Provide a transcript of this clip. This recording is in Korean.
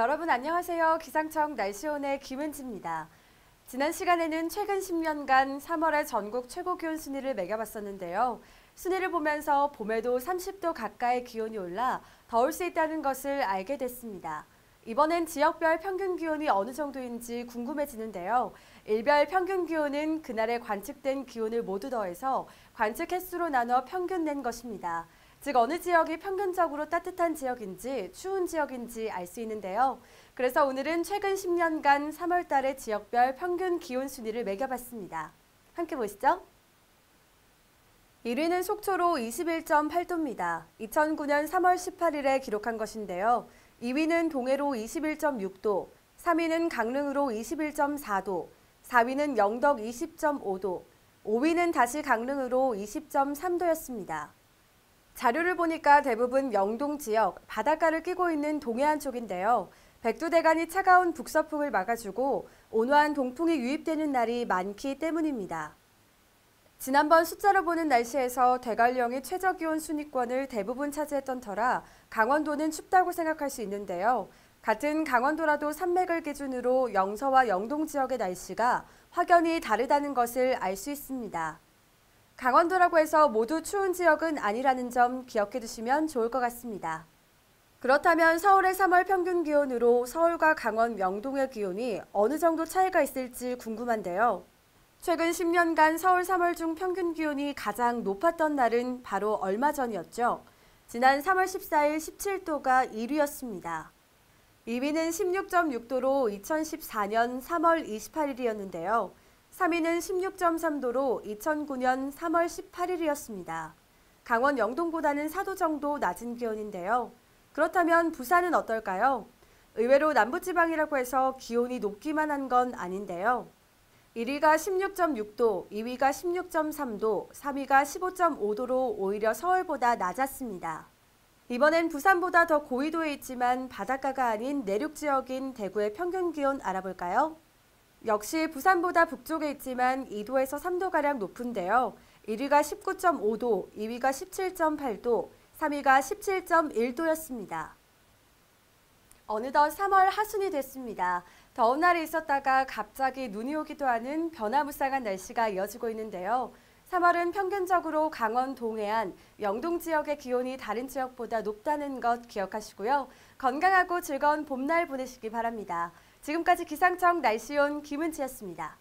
여러분 안녕하세요. 기상청 날씨온의 김은지입니다. 지난 시간에는 최근 10년간 3월의 전국 최고 기온 순위를 매겨봤었는데요. 순위를 보면서 봄에도 30도 가까이 기온이 올라 더울 수 있다는 것을 알게 됐습니다. 이번엔 지역별 평균 기온이 어느 정도인지 궁금해지는데요. 일별 평균 기온은 그날에 관측된 기온을 모두 더해서 관측 횟수로 나눠 평균 낸 것입니다. 즉 어느 지역이 평균적으로 따뜻한 지역인지 추운 지역인지 알 수 있는데요. 그래서 오늘은 최근 10년간 3월 달의 지역별 평균 기온 순위를 매겨봤습니다. 함께 보시죠. 1위는 속초로 21.8도입니다. 2009년 3월 18일에 기록한 것인데요. 2위는 동해로 21.6도, 3위는 강릉으로 21.4도, 4위는 영덕 20.5도, 5위는 다시 강릉으로 20.3도였습니다. 자료를 보니까 대부분 영동 지역, 바닷가를 끼고 있는 동해안 쪽인데요. 백두대간이 차가운 북서풍을 막아주고 온화한 동풍이 유입되는 날이 많기 때문입니다. 지난번 숫자로 보는 날씨에서 대관령이 최저기온 순위권을 대부분 차지했던 터라 강원도는 춥다고 생각할 수 있는데요. 같은 강원도라도 산맥을 기준으로 영서와 영동 지역의 날씨가 확연히 다르다는 것을 알 수 있습니다. 강원도라고 해서 모두 추운 지역은 아니라는 점 기억해 두시면 좋을 것 같습니다. 그렇다면 서울의 3월 평균 기온으로 서울과 강원, 영동의 기온이 어느 정도 차이가 있을지 궁금한데요. 최근 10년간 서울 3월 중 평균 기온이 가장 높았던 날은 바로 얼마 전이었죠. 지난 3월 14일 17도가 1위였습니다. 2위는 16.6도로 2014년 3월 28일이었는데요. 3위는 16.3도로 2009년 3월 18일이었습니다. 강원 영동보다는 4도 정도 낮은 기온인데요. 그렇다면 부산은 어떨까요? 의외로 남부지방이라고 해서 기온이 높기만 한 건 아닌데요. 1위가 16.6도, 2위가 16.3도, 3위가 15.5도로 오히려 서울보다 낮았습니다. 이번엔 부산보다 더 고위도에 있지만 바닷가가 아닌 내륙 지역인 대구의 평균 기온 알아볼까요? 역시 부산보다 북쪽에 있지만 2도에서 3도가량 높은데요. 1위가 19.5도, 2위가 17.8도, 3위가 17.1도였습니다. 어느덧 3월 하순이 됐습니다. 더운 날이 있었다가 갑자기 눈이 오기도 하는 변화무쌍한 날씨가 이어지고 있는데요. 3월은 평균적으로 강원 동해안, 영동 지역의 기온이 다른 지역보다 높다는 것 기억하시고요. 건강하고 즐거운 봄날 보내시기 바랍니다. 지금까지 기상청 날씨온 김은지였습니다.